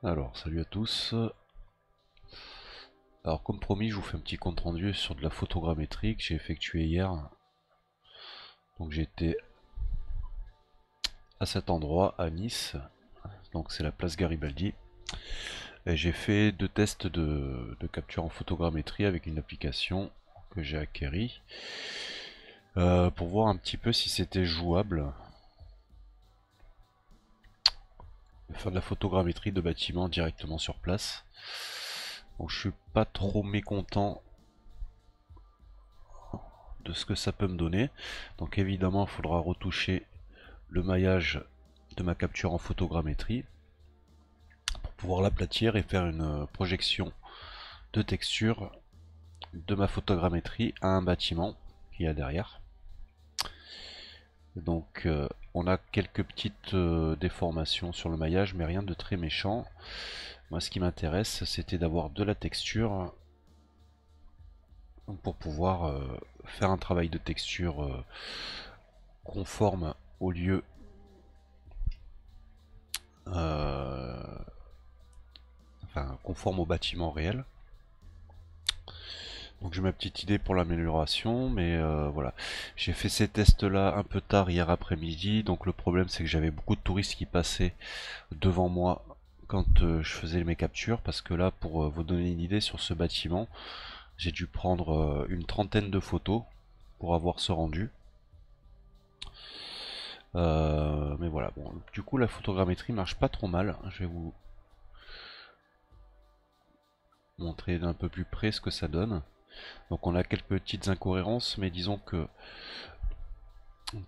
Alors, salut à tous. Alors, comme promis, je vous fais un petit compte rendu sur de la photogrammétrie que j'ai effectué hier. Donc, j'étais à cet endroit, à Nice. Donc, c'est la place Garibaldi. Et j'ai fait deux tests de capture en photogrammétrie avec une application que j'ai acquérie pour voir un petit peu si c'était jouable de faire de la photogrammétrie de bâtiments directement sur place. Donc, je suis pas trop mécontent de ce que ça peut me donner. Donc évidemment, il faudra retoucher le maillage de ma capture en photogrammétrie pour pouvoir l'aplatir et faire une projection de texture de ma photogrammétrie à un bâtiment qu'il y a derrière. Donc on a quelques petites déformations sur le maillage, mais rien de très méchant. Moi, ce qui m'intéresse, c'était d'avoir de la texture pour pouvoir faire un travail de texture conforme au lieu enfin conforme au bâtiment réel. Donc j'ai ma petite idée pour l'amélioration, mais voilà. J'ai fait ces tests là un peu tard hier après-midi, donc le problème c'est que j'avais beaucoup de touristes qui passaient devant moi quand je faisais mes captures, parce que là, pour vous donner une idée sur ce bâtiment, j'ai dû prendre une trentaine de photos pour avoir ce rendu. Mais voilà, bon, du coup la photogrammétrie marche pas trop mal. Je vais vous montrer d'un peu plus près ce que ça donne. Donc on a quelques petites incohérences, mais disons que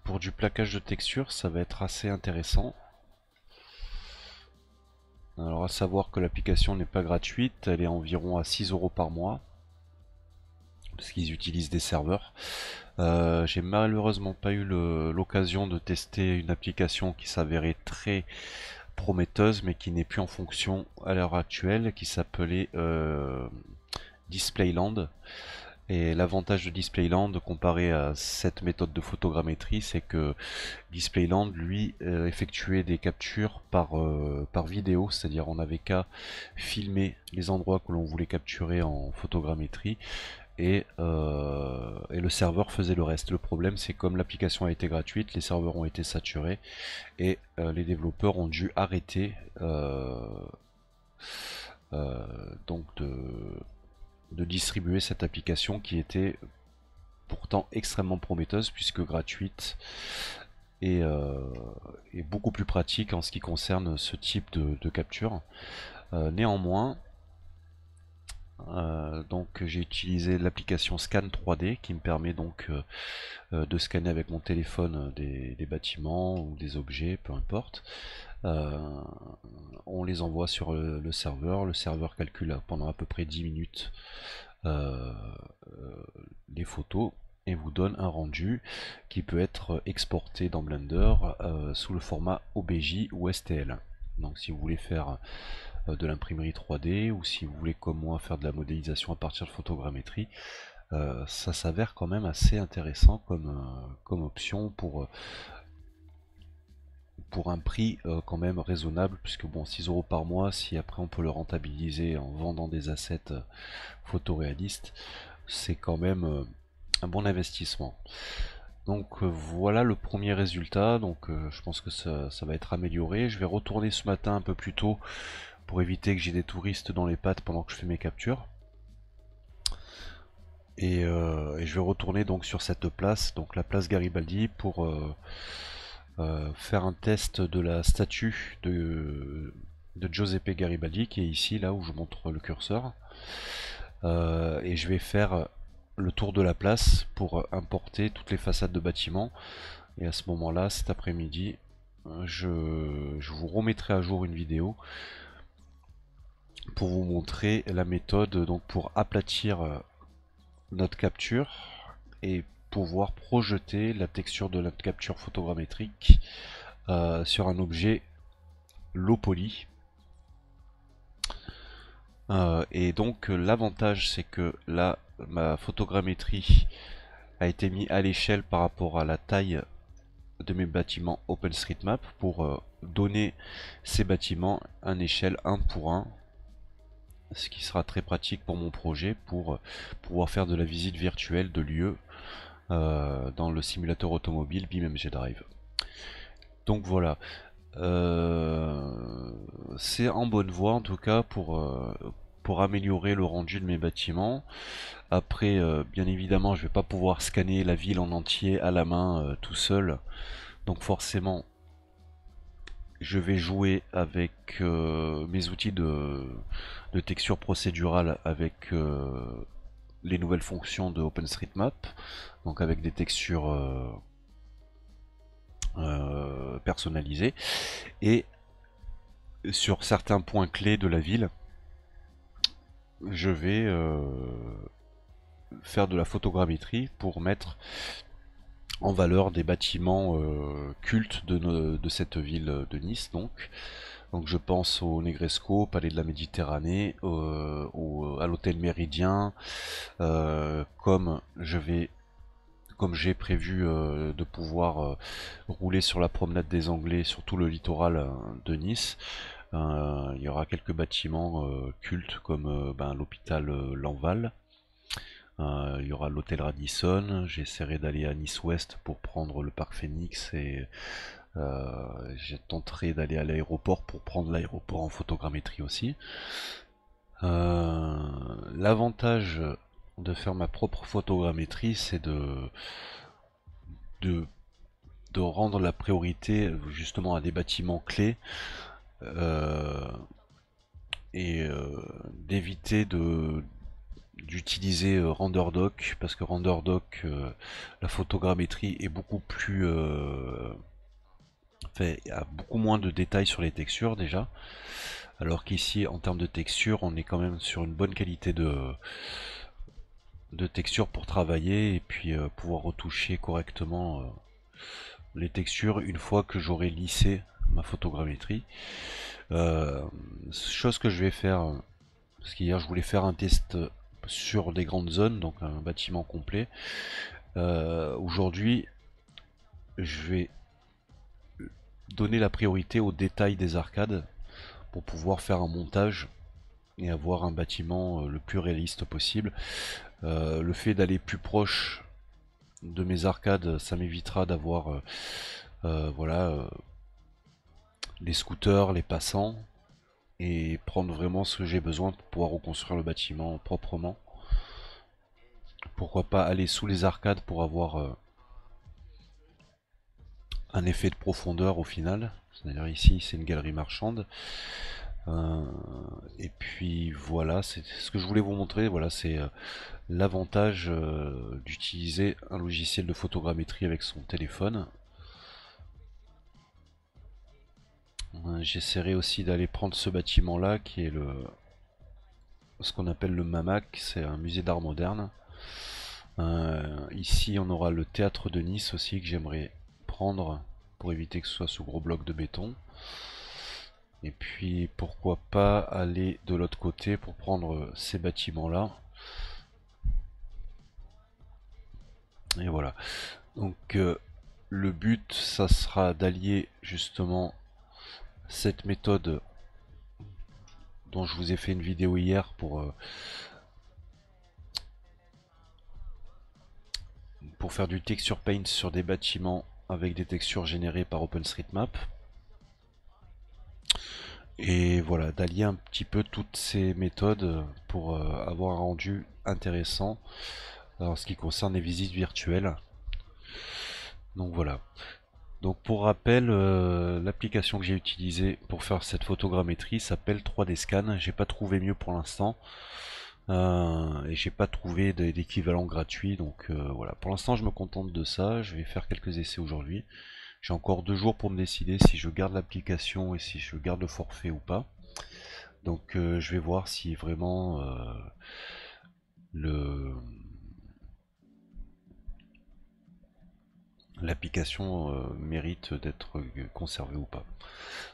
pour du plaquage de texture, ça va être assez intéressant. Alors à savoir que l'application n'est pas gratuite, elle est environ à 6 € par mois, parce qu'ils utilisent des serveurs. J'ai malheureusement pas eu l'occasion de tester une application qui s'avérait très prometteuse, mais qui n'est plus en fonction à l'heure actuelle, qui s'appelait Displayland. Et l'avantage de Displayland comparé à cette méthode de photogrammétrie, c'est que Displayland, lui, effectuait des captures par vidéo, c'est-à-dire on n'avait qu'à filmer les endroits que l'on voulait capturer en photogrammétrie et le serveur faisait le reste. Le problème, c'est comme l'application a été gratuite, les serveurs ont été saturés et les développeurs ont dû arrêter donc de distribuer cette application qui était pourtant extrêmement prometteuse puisque gratuite et, beaucoup plus pratique en ce qui concerne ce type de capture. Néanmoins, donc j'ai utilisé l'application Scan 3D qui me permet donc de scanner avec mon téléphone des bâtiments ou des objets, peu importe. On les envoie sur le serveur calcule pendant à peu près 10 minutes euh, les photos et vous donne un rendu qui peut être exporté dans Blender sous le format OBJ ou STL. Donc si vous voulez faire de l'imprimerie 3D ou si vous voulez comme moi faire de la modélisation à partir de photogrammétrie, ça s'avère quand même assez intéressant comme option pour un prix quand même raisonnable, puisque bon, 6 € par mois, si après on peut le rentabiliser en vendant des assets photoréalistes, c'est quand même un bon investissement. Donc voilà le premier résultat, donc je pense que ça va être amélioré. Je vais retourner ce matin un peu plus tôt pour éviter que j'ai des touristes dans les pattes pendant que je fais mes captures. Et je vais retourner donc sur cette place, donc la place Garibaldi, pour faire un test de la statue de Giuseppe Garibaldi qui est ici, là où je montre le curseur. Et je vais faire le tour de la place pour importer toutes les façades de bâtiments. Et à ce moment-là, cet après-midi, je vous remettrai à jour une vidéo pour vous montrer la méthode donc pour aplatir notre capture et pouvoir projeter la texture de notre capture photogrammétrique sur un objet low poly. Et donc l'avantage c'est que là ma photogrammétrie a été mise à l'échelle par rapport à la taille de mes bâtiments OpenStreetMap pour donner ces bâtiments à échelle 1 pour 1, ce qui sera très pratique pour mon projet pour pouvoir faire de la visite virtuelle de lieux dans le simulateur automobile BeamNG Drive. Donc voilà, c'est en bonne voie en tout cas pour améliorer le rendu de mes bâtiments. Après, bien évidemment, je vais pas pouvoir scanner la ville en entier à la main tout seul. Donc forcément, je vais jouer avec mes outils de texture procédurale avec les nouvelles fonctions de OpenStreetMap. Donc avec des textures personnalisées. Et sur certains points clés de la ville, je vais faire de la photogrammétrie pour mettre en valeur des bâtiments cultes de cette ville de Nice. Donc je pense au Negresco, Palais de la Méditerranée, à l'hôtel Méridien, comme j'ai prévu de pouvoir rouler sur la promenade des Anglais sur tout le littoral de Nice. Il y aura quelques bâtiments cultes comme l'hôpital Lanval. Il y aura l'hôtel Radisson. J'essaierai d'aller à Nice Ouest pour prendre le parc Phoenix et j'ai tenté d'aller à l'aéroport pour prendre l'aéroport en photogrammétrie aussi. L'avantage de faire ma propre photogrammétrie, c'est de, de rendre la priorité justement à des bâtiments clés euh, et d'éviter d'utiliser RenderDoc parce que RenderDoc, la photogrammétrie est beaucoup plus il y a beaucoup moins de détails sur les textures déjà, alors qu'ici en termes de texture on est quand même sur une bonne qualité de texture pour travailler et puis pouvoir retoucher correctement les textures une fois que j'aurai lissé ma photogrammétrie. Chose que je vais faire, parce qu'hier je voulais faire un test sur des grandes zones, donc un bâtiment complet. Aujourd'hui, je vais donner la priorité aux détails des arcades pour pouvoir faire un montage et avoir un bâtiment le plus réaliste possible. Le fait d'aller plus proche de mes arcades, ça m'évitera d'avoir les scooters, les passants, et prendre vraiment ce que j'ai besoin pour pouvoir reconstruire le bâtiment proprement. Pourquoi pas aller sous les arcades pour avoir un effet de profondeur au final. C'est-à-dire ici c'est une galerie marchande. Euh, et puis voilà, c'est ce que je voulais vous montrer. Voilà, c'est l'avantage d'utiliser un logiciel de photogrammétrie avec son téléphone. J'essaierai aussi d'aller prendre ce bâtiment là qui est ce qu'on appelle le MAMAC, c'est un musée d'art moderne. Ici on aura le théâtre de Nice aussi que j'aimerais prendre pour éviter que ce soit ce gros bloc de béton. Et puis pourquoi pas aller de l'autre côté pour prendre ces bâtiments là. Et voilà. Donc le but ça sera d'allier justement cette méthode dont je vous ai fait une vidéo hier pour faire du texture paint sur des bâtiments avec des textures générées par OpenStreetMap. Et voilà, d'allier un petit peu toutes ces méthodes pour avoir un rendu intéressant en ce qui concerne les visites virtuelles. Donc voilà. Donc pour rappel, l'application que j'ai utilisée pour faire cette photogrammétrie s'appelle 3D Scan. J'ai pas trouvé mieux pour l'instant. Et j'ai pas trouvé d'équivalent gratuit. Donc voilà. Pour l'instant je me contente de ça. Je vais faire quelques essais aujourd'hui. J'ai encore 2 jours pour me décider si je garde l'application et si je garde le forfait ou pas. Donc je vais voir si vraiment le l'application mérite d'être conservée ou pas.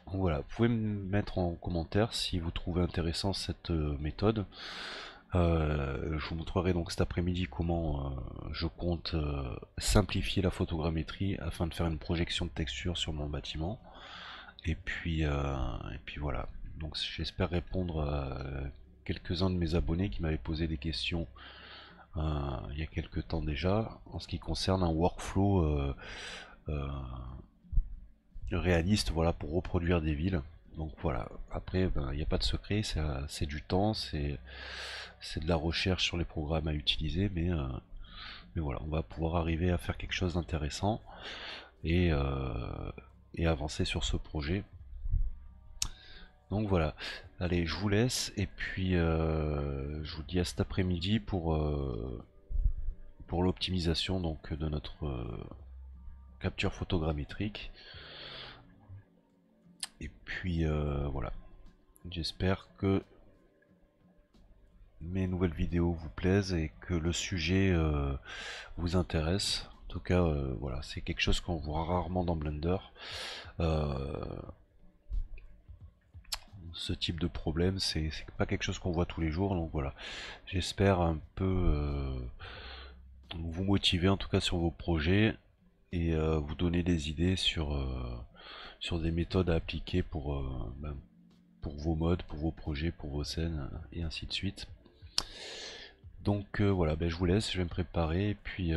Donc voilà, vous pouvez me mettre en commentaire si vous trouvez intéressant cette méthode. Je vous montrerai donc cet après-midi comment je compte simplifier la photogrammétrie afin de faire une projection de texture sur mon bâtiment. Et puis voilà. Donc j'espère répondre à quelques-uns de mes abonnés qui m'avaient posé des questions il y a quelques temps déjà en ce qui concerne un workflow euh, réaliste, voilà, pour reproduire des villes. Donc voilà, après ben, il n'y a pas de secret, c'est du temps, c'est de la recherche sur les programmes à utiliser, mais voilà, on va pouvoir arriver à faire quelque chose d'intéressant et, euh, et avancer sur ce projet. Donc voilà, allez, je vous laisse et puis je vous dis à cet après-midi pour l'optimisation donc de notre capture photogrammétrique. Et puis voilà, j'espère que mes nouvelles vidéos vous plaisent et que le sujet vous intéresse. En tout cas, voilà, c'est quelque chose qu'on voit rarement dans Blender. Euh, Ce type de problème, c'est pas quelque chose qu'on voit tous les jours. Donc voilà, j'espère un peu vous motiver en tout cas sur vos projets et vous donner des idées sur des méthodes à appliquer pour vos modes, pour vos projets, pour vos scènes et ainsi de suite. Donc voilà, ben, je vous laisse, je vais me préparer et puis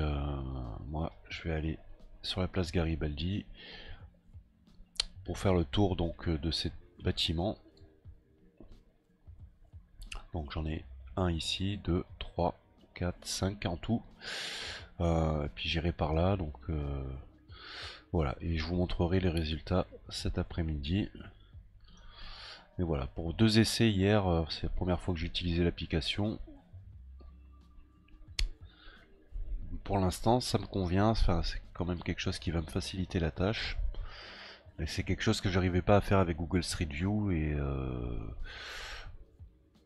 moi je vais aller sur la place Garibaldi pour faire le tour donc de ces bâtiments. Donc j'en ai un ici, 2, 3, 4, 5 en tout. Et puis j'irai par là, donc voilà, et je vous montrerai les résultats cet après-midi. Mais voilà, pour 2 essais hier, c'est la première fois que j'ai utilisé l'application. Pour l'instant, ça me convient, enfin, c'est quand même quelque chose qui va me faciliter la tâche. Et c'est quelque chose que j'arrivais pas à faire avec Google Street View et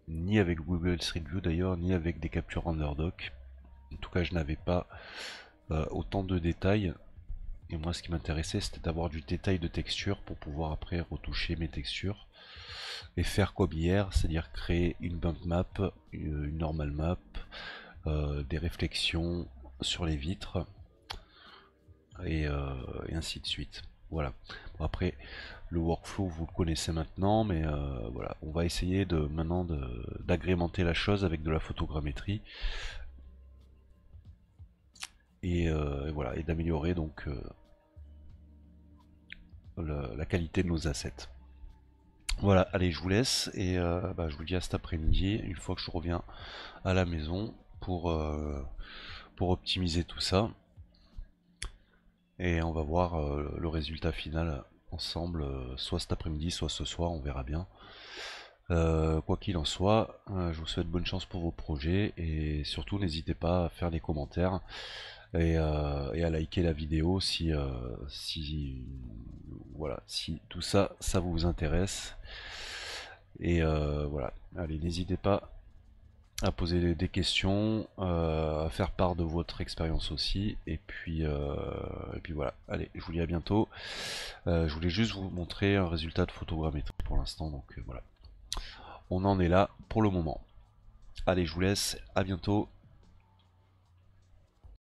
ni avec Google Street View d'ailleurs, ni avec des captures RenderDoc. En tout cas, je n'avais pas autant de détails. Et moi, ce qui m'intéressait, c'était d'avoir du détail de texture pour pouvoir après retoucher mes textures et faire comme hier, c'est-à-dire créer une bump map, une normal map, des réflexions sur les vitres et ainsi de suite. Voilà. Bon, après, le workflow vous le connaissez maintenant, mais voilà, on va essayer maintenant d'agrémenter la chose avec de la photogrammétrie et voilà, et d'améliorer donc la qualité de nos assets. Voilà, allez, je vous laisse et je vous dis à cet après-midi, une fois que je reviens à la maison pour optimiser tout ça. Et on va voir le résultat final ensemble, soit cet après-midi, soit ce soir, on verra bien. Quoi qu'il en soit, je vous souhaite bonne chance pour vos projets et surtout n'hésitez pas à faire des commentaires et à liker la vidéo voilà, si tout ça, ça vous intéresse. Et voilà, allez, n'hésitez pas à poser des questions, à faire part de votre expérience aussi. Et puis voilà, allez, je vous dis à bientôt. Je voulais juste vous montrer un résultat de photogrammétrie pour l'instant, donc voilà. On en est là pour le moment. Allez, je vous laisse, à bientôt.